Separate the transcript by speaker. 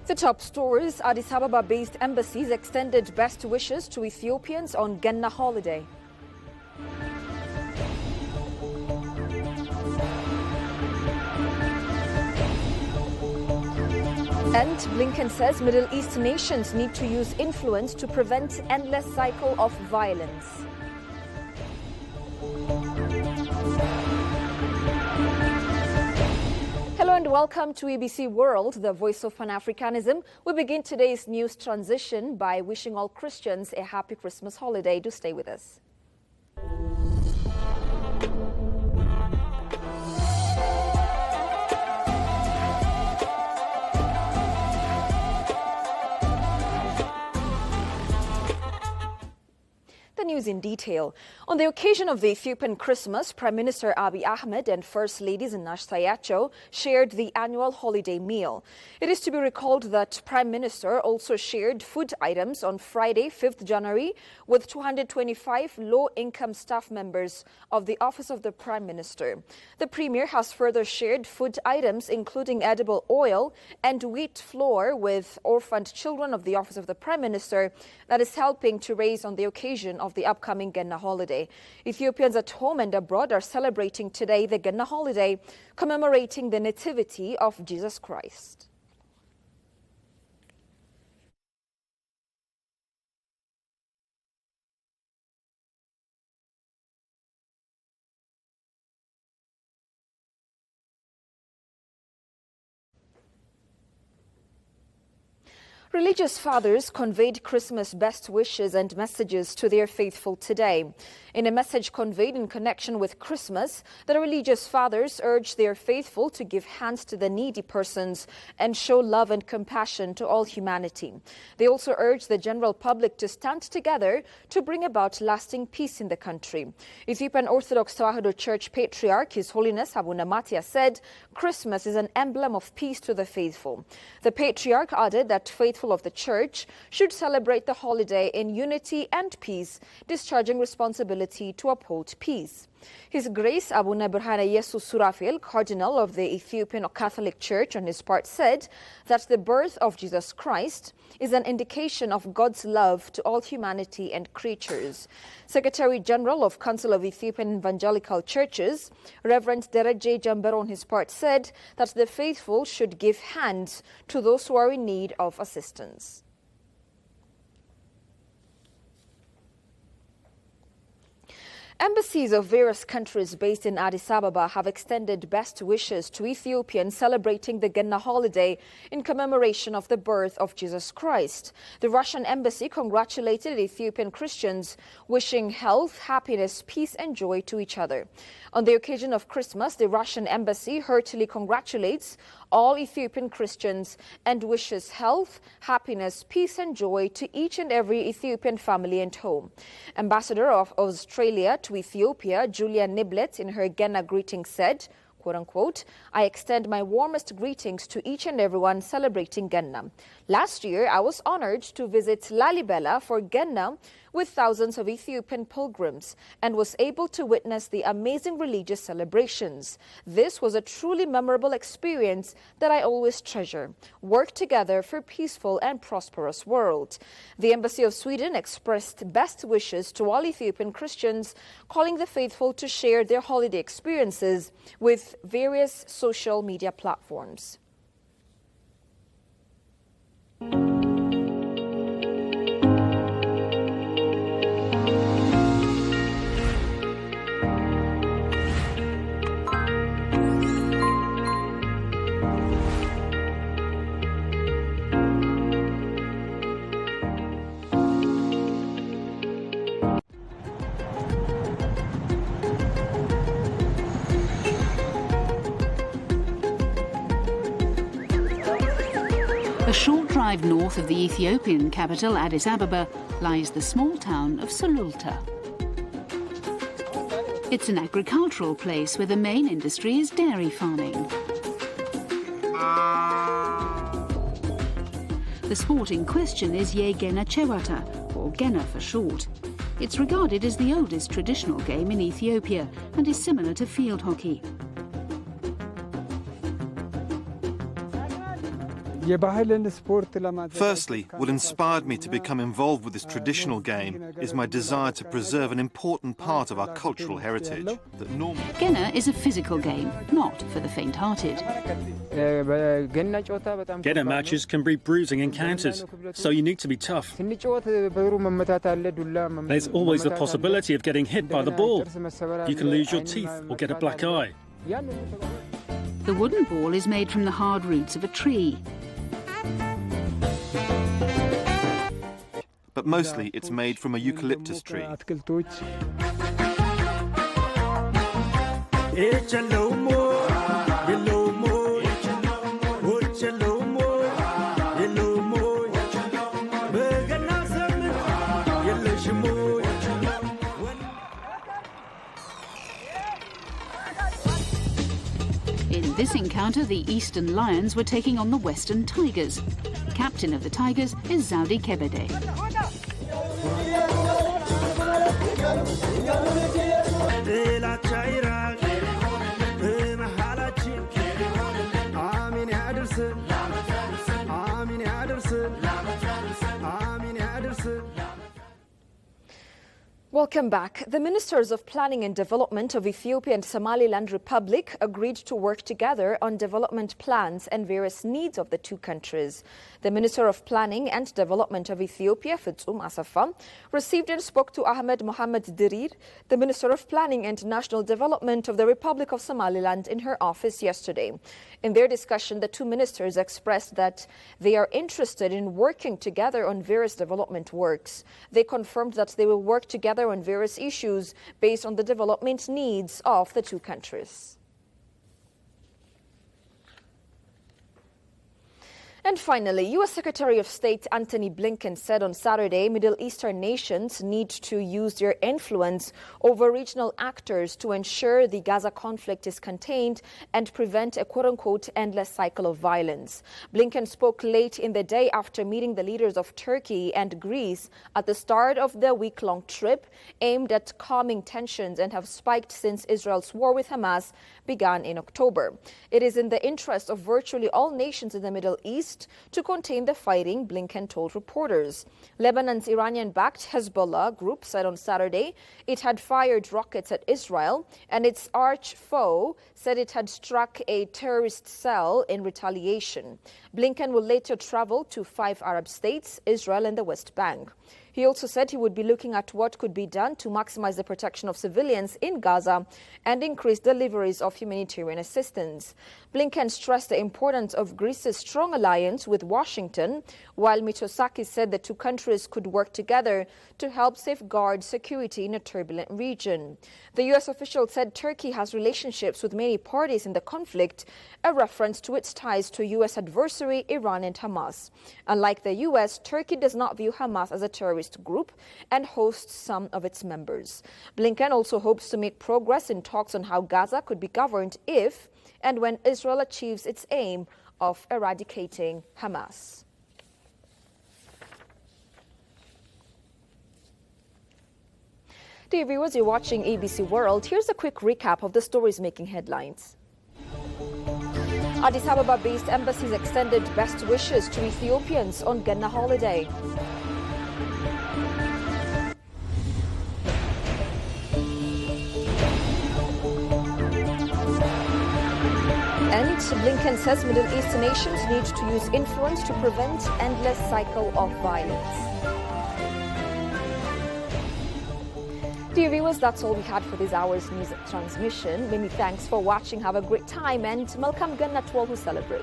Speaker 1: The top stories: Addis Ababa-based embassies extended best wishes to Ethiopians on Genna holiday. And Blinken says Middle East nations need to use influence to prevent endless cycle of violence. Hello and welcome to EBC World, the voice of Pan-Africanism. We begin today's news transition by wishing all Christians a happy Christmas holiday. Do stay with us. The news in detail. On the occasion of the Ethiopian Christmas, Prime Minister Abiy Ahmed and First Lady Zinash Tayacho shared the annual holiday meal. It is to be recalled that Prime Minister also shared food items on Friday, 5th January, with 225 low-income staff members of the Office of the Prime Minister. The Premier has further shared food items including edible oil and wheat flour with orphaned children of the Office of the Prime Minister that is helping to raise on the occasion of the upcoming Genna holiday. Ethiopians at home and abroad are celebrating today the Genna holiday, commemorating the Nativity of Jesus Christ. Religious fathers conveyed Christmas best wishes and messages to their faithful today. In a message conveyed in connection with Christmas, the religious fathers urged their faithful to give hands to the needy persons and show love and compassion to all humanity. They also urged the general public to stand together to bring about lasting peace in the country. Ethiopian Orthodox Tewahedo Church Patriarch His Holiness Abuna Matia said Christmas is an emblem of peace to the faithful. The Patriarch added that faithful of the Church should celebrate the holiday in unity and peace, discharging responsibility to uphold peace. His Grace Abuna Birhane Yesus Surafil, Cardinal of the Ethiopian Catholic Church, on his part said that the birth of Jesus Christ is an indication of God's love to all humanity and creatures. Secretary General of Council of Ethiopian Evangelical Churches, Reverend Dereje Jambero, on his part said that the faithful should give hands to those who are in need of assistance. Embassies of various countries based in Addis Ababa have extended best wishes to Ethiopians celebrating the Genna holiday in commemoration of the birth of Jesus Christ. The Russian embassy congratulated Ethiopian Christians, wishing health, happiness, peace and joy to each other. On the occasion of Christmas, the Russian embassy heartily congratulates all Ethiopian Christians and wishes health, happiness, peace and joy to each and every Ethiopian family and home. Ambassador of Australia to Ethiopia, Julia Niblet, in her Genna greeting said, quote-unquote, I extend my warmest greetings to each and everyone celebrating Genna. Last year, I was honored to visit Lalibela for Genna with thousands of Ethiopian pilgrims and was able to witness the amazing religious celebrations. This was a truly memorable experience that I always treasure. Work together for a peaceful and prosperous world. The Embassy of Sweden expressed best wishes to all Ethiopian Christians, calling the faithful to share their holiday experiences with various social media platforms.
Speaker 2: A short drive north of the Ethiopian capital, Addis Ababa, lies the small town of Sululta. It's an agricultural place where the main industry is dairy farming. The sport in question is Yegena Chewata, or Gena for short. It's regarded as the oldest traditional game in Ethiopia and is similar to field hockey.
Speaker 3: Firstly, what inspired me to become involved with this traditional game is my desire to preserve an important part of our cultural heritage.
Speaker 2: Gena is a physical game, not for the faint-hearted.
Speaker 4: Gena matches can be bruising encounters, so you need to be tough. There's always the possibility of getting hit by the ball. You can lose your teeth or get a black eye.
Speaker 2: The wooden ball is made from the hard roots of a tree.
Speaker 3: But mostly it's made from a eucalyptus tree.
Speaker 2: In this encounter, the Eastern Lions were taking on the Western Tigers. Captain of the Tigers is Zaudi Kebede.
Speaker 1: Welcome back. The Ministers of Planning and Development of Ethiopia and Somaliland Republic agreed to work together on development plans and various needs of the two countries. The Minister of Planning and Development of Ethiopia, Fitsum Asafa, received and spoke to Ahmed Mohamed Dirir, the Minister of Planning and National Development of the Republic of Somaliland, in her office yesterday. In their discussion, the two ministers expressed that they are interested in working together on various development works. They confirmed that they will work together on various issues based on the development needs of the two countries. And finally, U.S. Secretary of State Antony Blinken said on Saturday Middle Eastern nations need to use their influence over regional actors to ensure the Gaza conflict is contained and prevent a quote-unquote endless cycle of violence. Blinken spoke late in the day after meeting the leaders of Turkey and Greece at the start of the week-long trip aimed at calming tensions and have spiked since Israel's war with Hamas began in October. It is in the interest of virtually all nations in the Middle East to contain the fighting, Blinken told reporters. Lebanon's Iranian-backed Hezbollah group said on Saturday it had fired rockets at Israel, and its arch foe said it had struck a terrorist cell in retaliation. Blinken will later travel to 5 Arab states, Israel and the West Bank. He also said he would be looking at what could be done to maximize the protection of civilians in Gaza and increase deliveries of humanitarian assistance. Blinken stressed the importance of Greece's strong alliance with Washington, while Mitsotakis said the two countries could work together to help safeguard security in a turbulent region. The U.S. official said Turkey has relationships with many parties in the conflict, a reference to its ties to U.S. adversary Iran and Hamas. Unlike the U.S., Turkey does not view Hamas as a terrorist group and hosts some of its members. Blinken also hopes to make progress in talks on how Gaza could be governed if and when Israel achieves its aim of eradicating Hamas. Dear viewers, you're watching ABC World. Here's a quick recap of the stories making headlines. Addis Ababa-based embassies extended best wishes to Ethiopians on Gena holiday. And Blinken says Middle East nations need to use influence to prevent endless cycle of violence. Dear viewers, that's all we had for this hour's news transmission. Many thanks for watching. Have a great time and Malcolm Gena to all who celebrate.